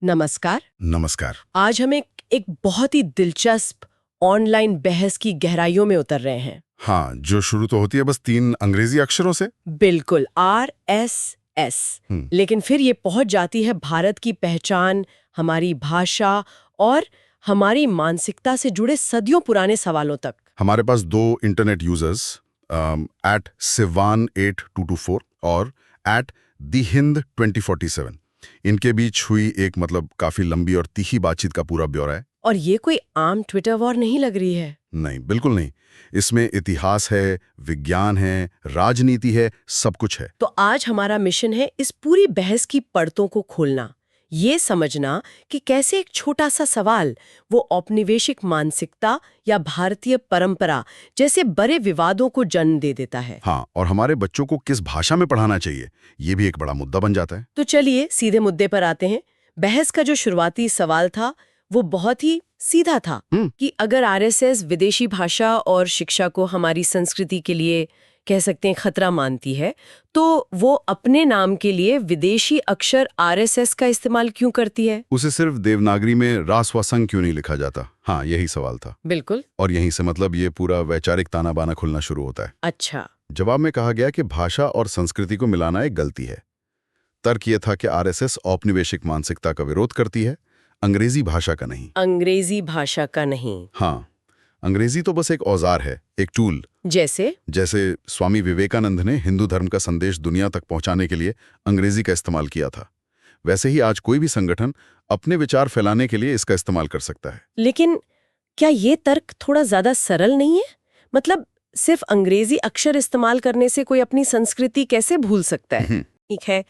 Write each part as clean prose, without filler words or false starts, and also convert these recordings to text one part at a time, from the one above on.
नमस्कार। नमस्कार। आज हम एक बहुत ही दिलचस्प ऑनलाइन बहस की गहराइयों में उतर रहे हैं। हाँ, जो शुरू तो होती है बस 3 अंग्रेजी अक्षरों से। बिल्कुल, RSS। हम्म, लेकिन फिर ये पहुंच जाती है भारत की पहचान, हमारी भाषा और हमारी मानसिकता से जुड़े सदियों पुराने सवालों तक। हमारे पास 2 इंटरनेट यूजर्स @sivan8224 और @thehind2047, इनके बीच हुई एक काफी लंबी और तीखी बातचीत का पूरा ब्यौरा है। और ये कोई आम ट्विटर वॉर नहीं लग रही है। नहीं, बिल्कुल नहीं। इसमें इतिहास है, विज्ञान है, राजनीति है, सब कुछ है। तो आज हमारा मिशन है इस पूरी बहस की परतों को खोलना, ये समझना कि कैसे एक छोटा सा सवाल वो औपनिवेशिक मानसिकता या भारतीय परंपरा जैसे बड़े विवादों को जन्म दे देता है। हाँ, और हमारे बच्चों को किस भाषा में पढ़ाना चाहिए, ये भी एक बड़ा मुद्दा बन जाता है। तो चलिए सीधे मुद्दे पर आते हैं। बहस का जो शुरुआती सवाल था वो बहुत ही सीधा था कि अगर आरएसएस विदेशी भाषा और शिक्षा को हमारी संस्कृति के लिए कह सकते हैं खतरा मानती है, तो वो अपने नाम के लिए विदेशी अक्षर आरएसएस का इस्तेमाल क्यों करती है? उसे सिर्फ देवनागरी में रास्वसंग क्यों नहीं लिखा जाता? हाँ, यही सवाल था। बिल्कुल। और यहीं से ये पूरा वैचारिक ताना बाना खुलना शुरू होता है। अच्छा। जवाब में कहा गया कि भाषा और संस्कृति को मिलाना एक गलती है। तर्क यह था कि आरएसएस औपनिवेशिक मानसिकता का विरोध करती है, अंग्रेजी भाषा का नहीं। अंग्रेजी भाषा का नहीं। हाँ, अंग्रेजी तो बस एक औजार है, एक टूल। जैसे स्वामी विवेकानंद ने हिंदू धर्म का संदेश दुनिया तक पहुंचाने के लिए अंग्रेजी का इस्तेमाल किया था, वैसे ही आज कोई भी संगठन अपने विचार फैलाने के लिए इसका इस्तेमाल कर सकता है। लेकिन क्या ये तर्क थोड़ा ज्यादा सरल नहीं है? मतलब सिर्फ अंग्रेजी अक्षर इस्तेमाल करने से कोई अपनी संस्कृति कैसे भूल सकता है? ठीक है,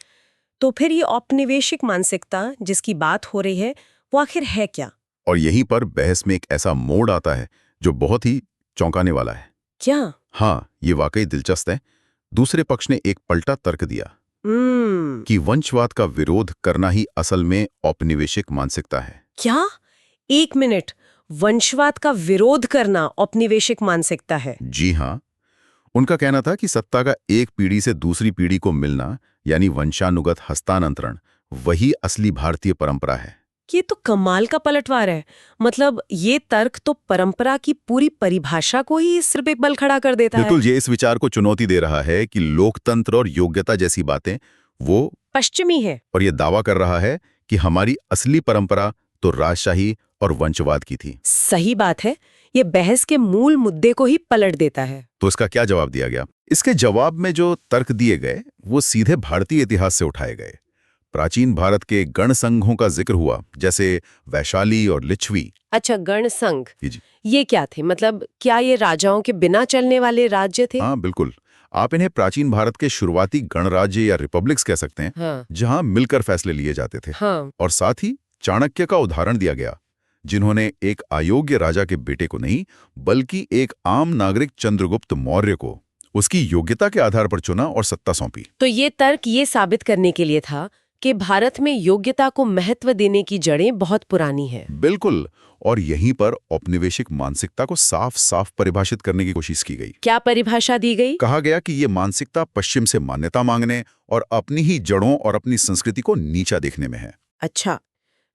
तो फिर ये औपनिवेशिक मानसिकता जिसकी बात हो रही है वो आखिर है क्या? और यहीं पर बहस में एक ऐसा मोड़ आता है जो बहुत ही चौंकाने वाला है। क्या? हाँ, ये वाकई दिलचस्प है। दूसरे पक्ष ने एक पलटा तर्क दिया कि वंशवाद का विरोध करना ही असल में औपनिवेशिक मानसिकता है। क्या? एक मिनट, वंशवाद का विरोध करना औपनिवेशिक मानसिकता है? जी हाँ, उनका कहना था कि सत्ता का एक पीढ़ी से दूसरी पीढ़ी को मिलना, यानी वंशानुगत हस्तांतरण, वही असली भारतीय परंपरा है। ये तो कमाल का पलटवार है। मतलब ये तर्क तो परंपरा की पूरी परिभाषा को ही सिर्फ एक बल खड़ा कर देता है। बिल्कुल, ये इस विचार को चुनौती दे रहा है कि लोकतंत्र और योग्यता जैसी बातें वो पश्चिमी है, और ये दावा कर रहा है कि हमारी असली परंपरा तो राजशाही और वंशवाद की थी। सही बात है। ये बहस के मूल मुद्दे को ही पलट देता है। तो इसका क्या जवाब दिया गया? इसके जवाब में जो तर्क दिए गए वो सीधे भारतीय इतिहास से उठाए गए। प्राचीन भारत के गण संघों का जिक्र हुआ, जैसे वैशाली और लिच्छवी। अच्छा, गण संघ, जी, ये क्या थे? मतलब क्या ये राजाओं के बिना चलने वाले राज्य थे? हाँ बिल्कुल। आप इन्हें प्राचीन भारत के शुरुआती गणराज्य या रिपब्लिक्स कह सकते हैं। हाँ। जहां मिलकर फैसले लिए जाते थे। हाँ। और साथ ही चाणक्य का उदाहरण दिया गया, जिन्होंने एक अयोग्य राजा के बेटे को नहीं बल्कि एक आम नागरिक चंद्रगुप्त मौर्य को उसकी योग्यता के आधार पर चुना और सत्ता सौंपी। तो ये तर्क ये साबित करने के लिए था कि भारत में योग्यता को महत्व देने की जड़ें बहुत पुरानी हैं। बिल्कुल, और यहीं पर औपनिवेशिक मानसिकता को साफ साफ परिभाषित करने की कोशिश की गई। क्या परिभाषा दी गई? कहा गया कि ये मानसिकता पश्चिम से मान्यता मांगने और अपनी ही जड़ों और अपनी संस्कृति को नीचा देखने में है। अच्छा,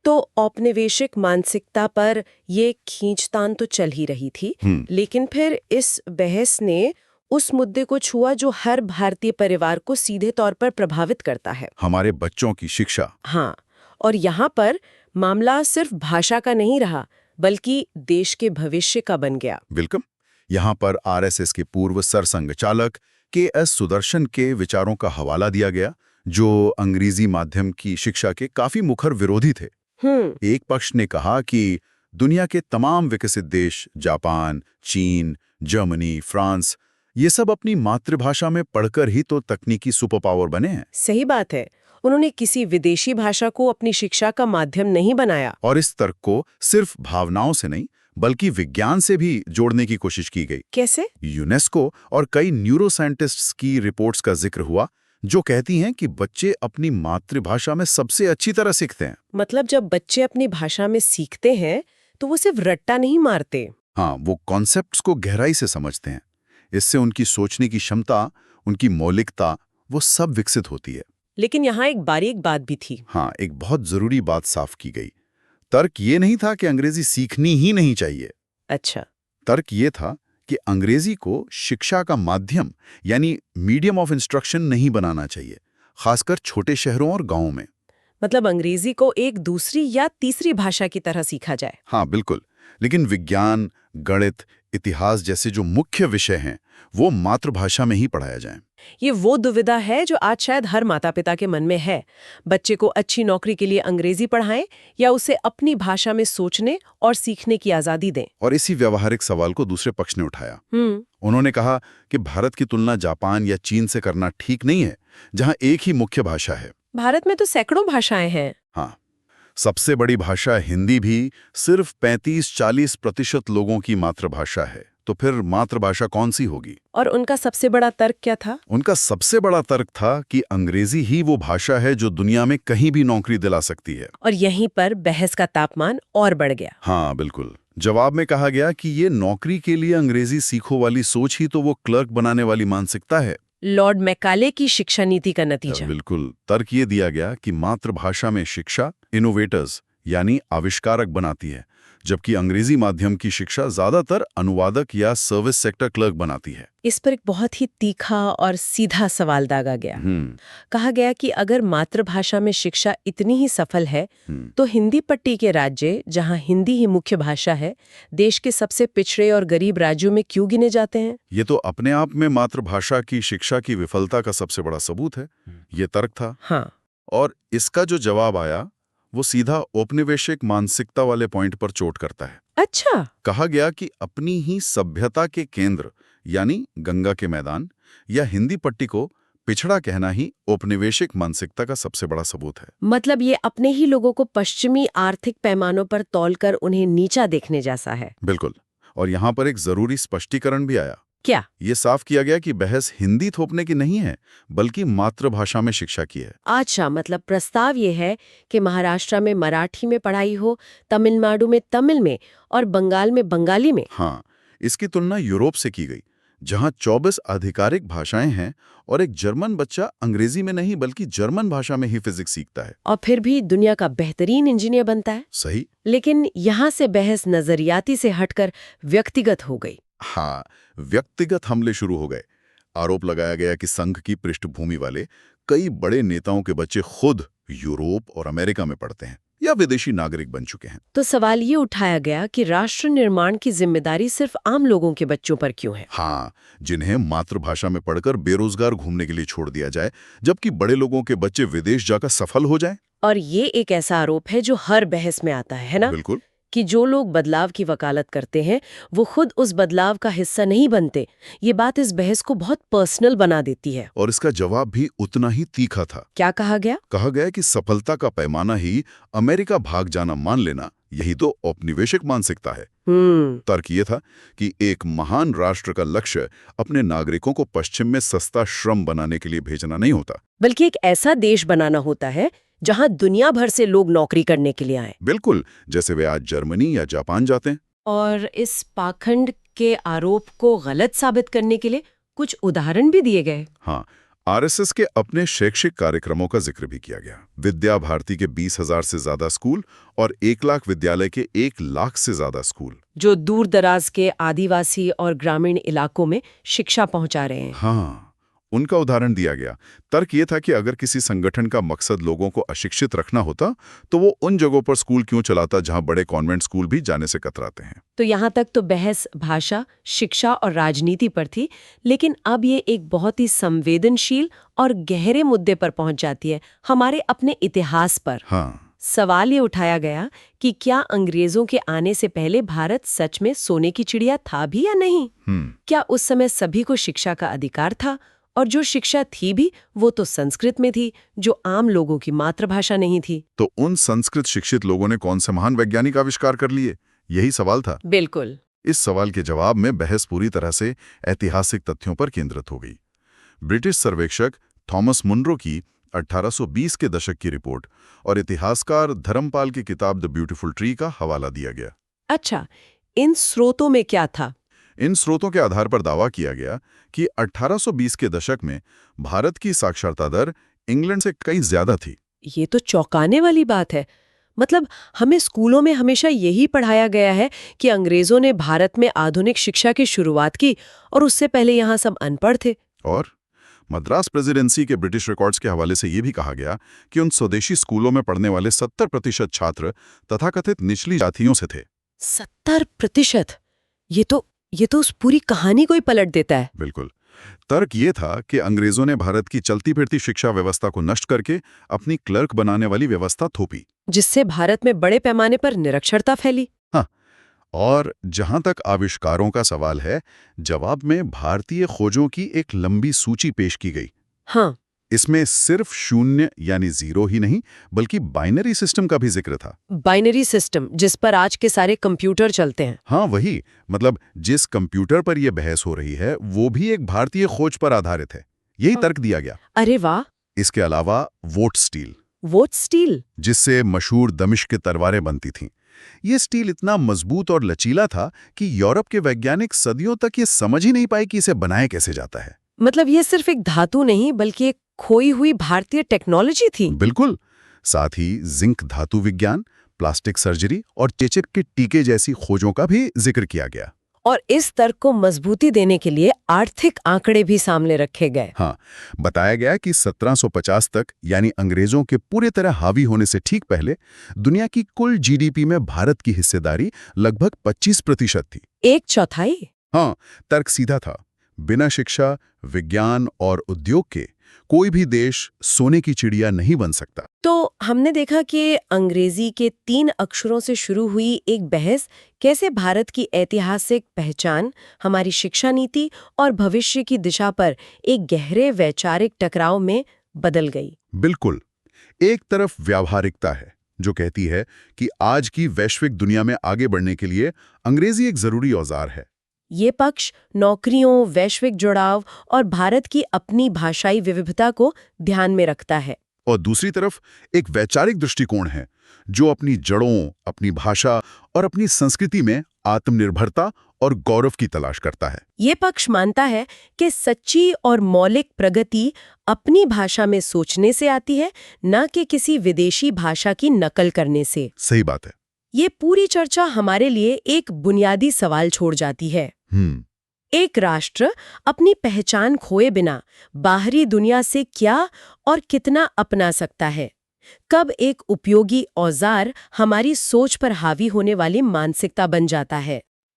तो औपनिवेशिक मानसिकता पर ये खींचतान तो चल ही रही थी, लेकिन फिर इस बहस ने उस मुद्दे को छुआ जो हर भारतीय परिवार को सीधे तौर पर प्रभावित करता है, हमारे बच्चों की शिक्षा। हाँ, और यहाँ पर मामला सिर्फ भाषा का नहीं रहा बल्कि देश के भविष्य का बन गया। बिल्कुल, यहाँ पर आरएसएस के पूर्व सरसंघ चालक के.एस. सुदर्शन के विचारों का हवाला दिया गया, जो अंग्रेजी माध्यम की शिक्षा के काफी मुखर विरोधी थे। एक पक्ष ने कहा कि दुनिया के तमाम विकसित देश, जापान, चीन, जर्मनी, फ्रांस, ये सब अपनी मातृभाषा में पढ़कर ही तो तकनीकी सुपर पावर बने हैं। सही बात है, उन्होंने किसी विदेशी भाषा को अपनी शिक्षा का माध्यम नहीं बनाया। और इस तर्क को सिर्फ भावनाओं से नहीं बल्कि विज्ञान से भी जोड़ने की कोशिश की गई। कैसे? यूनेस्को और कई न्यूरोसाइंटिस्ट्स की रिपोर्ट्स का जिक्र हुआ, जो कहती हैं कि बच्चे अपनी मातृभाषा में सबसे अच्छी तरह सीखते हैं। मतलब जब बच्चे अपनी भाषा में सीखते हैं तो वो सिर्फ रट्टा नहीं मारते। हाँ, वो कॉन्सेप्ट्स को गहराई से समझते हैं। इससे उनकी सोचने की क्षमता, उनकी मौलिकता, वो सब विकसित होती है। लेकिन यहाँ एक बारीक बात भी थी। हाँ, एक बहुत जरूरी बात साफ की गई। तर्क ये नहीं था कि अंग्रेजी सीखनी ही नहीं चाहिए। अच्छा। तर्क ये था कि अंग्रेजी को शिक्षा का माध्यम यानी मीडियम ऑफ इंस्ट्रक्शन नहीं बनाना चाहिए, खासकर छोटे शहरों और गांवों में। मतलब अंग्रेजी को एक दूसरी या तीसरी भाषा की तरह सीखा जाए। हाँ बिल्कुल, लेकिन विज्ञान, गणित, इतिहास जैसे जो मुख्य विषय हैं वो मातृभाषा में ही पढ़ाया जाए। ये वो दुविधा है जो आज शायद हर माता पिता के मन में है। बच्चे को अच्छी नौकरी के लिए अंग्रेजी पढ़ाएं या उसे अपनी भाषा में सोचने और सीखने की आजादी दें। और इसी व्यवहारिक सवाल को दूसरे पक्ष ने उठाया। उन्होंने कहा कि भारत की तुलना जापान या चीन से करना ठीक नहीं है, जहां एक ही मुख्य भाषा है। भारत में तो सैकड़ों भाषाएं हैं। हाँ, सबसे बड़ी भाषा हिंदी भी सिर्फ 35-40% लोगों की मातृभाषा है। तो फिर मातृभाषा कौन सी होगी? और उनका सबसे बड़ा तर्क क्या था? उनका सबसे बड़ा तर्क था कि अंग्रेजी ही वो भाषा है जो दुनिया में कहीं भी नौकरी दिला सकती है। और यहीं पर बहस का तापमान और बढ़ गया। हाँ बिल्कुल। जवाब में कहा गया कि ये नौकरी के लिए अंग्रेजी सीखो वाली सोच ही तो वो क्लर्क बनाने वाली मानसिकता है। लॉर्ड मैकाले की शिक्षा नीति का नतीजा। बिल्कुल। तर्क ये दिया गया कि मातृभाषा में शिक्षा इनोवेटर्स यानी आविष्कारक बनाती है, जबकि अंग्रेजी माध्यम की शिक्षा ज्यादातर अनुवादक या सर्विस सेक्टर क्लर्क बनाती है। इस पर एक बहुत ही तीखा और सीधा सवाल दागा गया। कहा गया कि अगर मातृभाषा में शिक्षा इतनी ही सफल है तो हिंदी पट्टी के राज्य, जहां हिंदी ही मुख्य भाषा है, देश के सबसे पिछड़े और गरीब राज्यों में क्यों गिने जाते हैं? ये तो अपने आप में मातृभाषा की शिक्षा की विफलता का सबसे बड़ा सबूत है। ये तर्क था। हाँ। और इसका जो जवाब आया वो सीधा औपनिवेशिक मानसिकता वाले पॉइंट पर चोट करता है। अच्छा। कहा गया कि अपनी ही सभ्यता के केंद्र यानी गंगा के मैदान या हिंदी पट्टी को पिछड़ा कहना ही औपनिवेशिक मानसिकता का सबसे बड़ा सबूत है। मतलब ये अपने ही लोगों को पश्चिमी आर्थिक पैमानों पर तौलकर उन्हें नीचा देखने जैसा है। बिल्कुल। और यहाँ पर एक जरूरी स्पष्टीकरण भी आया। क्या? ये साफ किया गया कि बहस हिंदी थोपने की नहीं है, बल्कि मातृभाषा में शिक्षा की है। अच्छा, मतलब प्रस्ताव ये है कि महाराष्ट्र में मराठी में पढ़ाई हो, तमिलनाडु में तमिल में और बंगाल में बंगाली में। हाँ, इसकी तुलना यूरोप से की गई, जहां 24 आधिकारिक भाषाएं हैं और एक जर्मन बच्चा अंग्रेजी में नहीं बल्कि जर्मन भाषा में ही फिजिक्स सीखता है और फिर भी दुनिया का बेहतरीन इंजीनियर बनता है। सही। लेकिन यहाँ से बहस नजरियाती से हटकर व्यक्तिगत हो गई। हाँ, व्यक्तिगत हमले शुरू हो गए। आरोप लगाया गया कि संघ की पृष्ठभूमि वाले कई बड़े नेताओं के बच्चे खुद यूरोप और अमेरिका में पढ़ते हैं या विदेशी नागरिक बन चुके हैं। तो सवाल ये उठाया गया कि राष्ट्र निर्माण की जिम्मेदारी सिर्फ आम लोगों के बच्चों पर क्यों है? हाँ, जिन्हें मातृभाषा में पढ़कर बेरोजगार घूमने के लिए छोड़ दिया जाए, जबकि बड़े लोगों के बच्चे विदेश जाकर सफल हो जाएं। और ये एक ऐसा आरोप है जो हर बहस में आता है ना? बिल्कुल। कि जो लोग बदलाव की वकालत करते हैं वो खुद उस बदलाव का हिस्सा नहीं बनते। ये बात इस बहस को बहुत पर्सनल बना देती है। और इसका जवाब भी उतना ही तीखा था। क्या कहा गया? कहा गया कि सफलता का पैमाना ही अमेरिका भाग जाना मान लेना, यही तो औपनिवेशिक मानसिकता है। तर्क ये था कि एक महान राष्ट्र का लक्ष्य अपने नागरिकों को पश्चिम में सस्ता श्रम बनाने के लिए भेजना नहीं होता, बल्कि एक ऐसा देश बनाना होता है जहां दुनिया भर से लोग नौकरी करने के लिए आए। बिल्कुल, जैसे वे आज जर्मनी या जापान जाते हैं। और इस पाखंड के आरोप को गलत साबित करने के लिए कुछ उदाहरण भी दिए गए। हाँ, आरएसएस के अपने शैक्षिक कार्यक्रमों का जिक्र भी किया गया। विद्या भारती के 20,000 से ज्यादा स्कूल और 1 लाख विद्यालय के 1 लाख से ज्यादा स्कूल जो दूर दराज के आदिवासी और ग्रामीण इलाकों में शिक्षा पहुंचा रहे हैं। हाँ, उनका उदाहरण दिया गया। तर्क ये था कि अगर किसी संगठन का मकसद लोगों को अशिक्षित रखना होता तो वो उन जगहों पर स्कूल क्यों चलाता जहां बड़े कॉन्वेंट स्कूल भी जाने से कतराते हैं। तो यहाँ तक तो बहस भाषा, शिक्षा और राजनीति पर थी, लेकिन अब ये एक बहुत ही संवेदनशील और गहरे मुद्दे पर पहुंच जाती है, हमारे अपने इतिहास पर। हाँ। सवाल ये उठाया गया कि क्या अंग्रेजों के आने से पहले भारत सच में सोने की चिड़िया था भी या नहीं? क्या उस समय सभी को शिक्षा का अधिकार था? और जो शिक्षा थी भी वो तो संस्कृत में थी, जो आम लोगों की मातृभाषा नहीं थी। तो उन संस्कृत शिक्षित लोगों ने कौन से महान वैज्ञानिक आविष्कार कर लिए? यही सवाल था। बिल्कुल। इस सवाल के जवाब में बहस पूरी तरह से ऐतिहासिक तथ्यों पर केंद्रित हो गई। ब्रिटिश सर्वेक्षक थॉमस मुनरो की 1820 के दशक की रिपोर्ट और इतिहासकार धर्मपाल की किताब द ब्यूटीफुल ट्री का हवाला दिया गया। अच्छा, इन स्रोतों में क्या था? इन स्रोतों के आधार पर दावा किया गया कि 1820 के दशक में भारत की साक्षरता दर इंग्लैंड से कई ज्यादा थी। ये तो चौंकाने वाली बात है। मतलब हमें स्कूलों में हमेशा यही पढ़ाया गया है कि अंग्रेजों ने भारत में आधुनिक शिक्षा की शुरुआत की और उससे पहले यहाँ सब अनपढ़ थे। और मद्रास प्रेसिडेंसी के ब्रिटिश रिकॉर्ड्स के हवाले से ये भी कहा गया कि उन स्वदेशी स्कूलों में पढ़ने वाले 70% छात्र तथाकथित निचली जातियों से थे। 70%? ये तो उस पूरी कहानी को ही पलट देता है। बिल्कुल। तर्क ये था कि अंग्रेजों ने भारत की चलती फिरती शिक्षा व्यवस्था को नष्ट करके अपनी क्लर्क बनाने वाली व्यवस्था थोपी, जिससे भारत में बड़े पैमाने पर निरक्षरता फैली। हाँ। और जहां तक आविष्कारों का सवाल है, जवाब में भारतीय खोजों की एक लंबी सूची पेश की गई। हाँ। इसमें सिर्फ शून्य यानी जीरो ही नहीं, बल्कि बाइनरी सिस्टम का भी जिक्र था। बाइनरी सिस्टम, जिस पर आज के सारे कंप्यूटर चलते हैं। हाँ, वही। मतलब जिस कंप्यूटर पर यह बहस हो रही है वो भी एक भारतीय खोज पर आधारित है। यही तर्क दिया गया। अरे वाह। इसके अलावा वोट स्टील, जिससे मशहूर दमिश्क की तलवारें बनती थीं। ये स्टील इतना मजबूत और लचीला था कि यूरोप के वैज्ञानिक सदियों तक ये समझ ही नहीं पाए कि इसे बनाया कैसे जाता है। मतलब ये सिर्फ एक धातु नहीं बल्कि एक खोई हुई भारतीय टेक्नोलॉजी थी। बिल्कुल। साथ ही जिंक धातु विज्ञान, प्लास्टिक सर्जरी और चेचक के टीके जैसी खोजों का भी जिक्र किया गया। और इस तर्क को मजबूती देने के लिए आर्थिक आंकड़े भी सामने रखे गए। हाँ, बताया गया कि 1750 तक, यानी अंग्रेजों के पूरे तरह हावी होने से ठीक पहले, दुनिया की कुल जीडीपी में भारत की हिस्सेदारी लगभग 25% थी। 1/4? हाँ, तर्क सीधा था। बिना शिक्षा, विज्ञान और उद्योग के कोई भी देश सोने की चिड़िया नहीं बन सकता। तो हमने देखा कि अंग्रेजी के 3 अक्षरों से शुरू हुई एक बहस कैसे भारत की ऐतिहासिक पहचान, हमारी शिक्षा नीति और भविष्य की दिशा पर एक गहरे वैचारिक टकराव में बदल गई। बिल्कुल। एक तरफ व्यावहारिकता है जो कहती है कि आज की वैश्विक दुनिया में आगे बढ़ने के लिए अंग्रेजी एक जरूरी औजार है। ये पक्ष नौकरियों, वैश्विक जुड़ाव और भारत की अपनी भाषाई विविधता को ध्यान में रखता है। और दूसरी तरफ एक वैचारिक दृष्टिकोण है जो अपनी जड़ों, अपनी भाषा और अपनी संस्कृति में आत्मनिर्भरता और गौरव की तलाश करता है। ये पक्ष मानता है कि सच्ची और मौलिक प्रगति अपनी भाषा में सोचने से आती है, न कि किसी विदेशी भाषा की नकल करने से। सही बात है। ये पूरी चर्चा हमारे लिए एक बुनियादी सवाल छोड़ जाती है। एक राष्ट्र अपनी पहचान खोए बिना बाहरी दुनिया से क्या और कितना अपना सकता है? कब एक उपयोगी औजार हमारी सोच पर हावी होने वाली मानसिकता बन जाता है?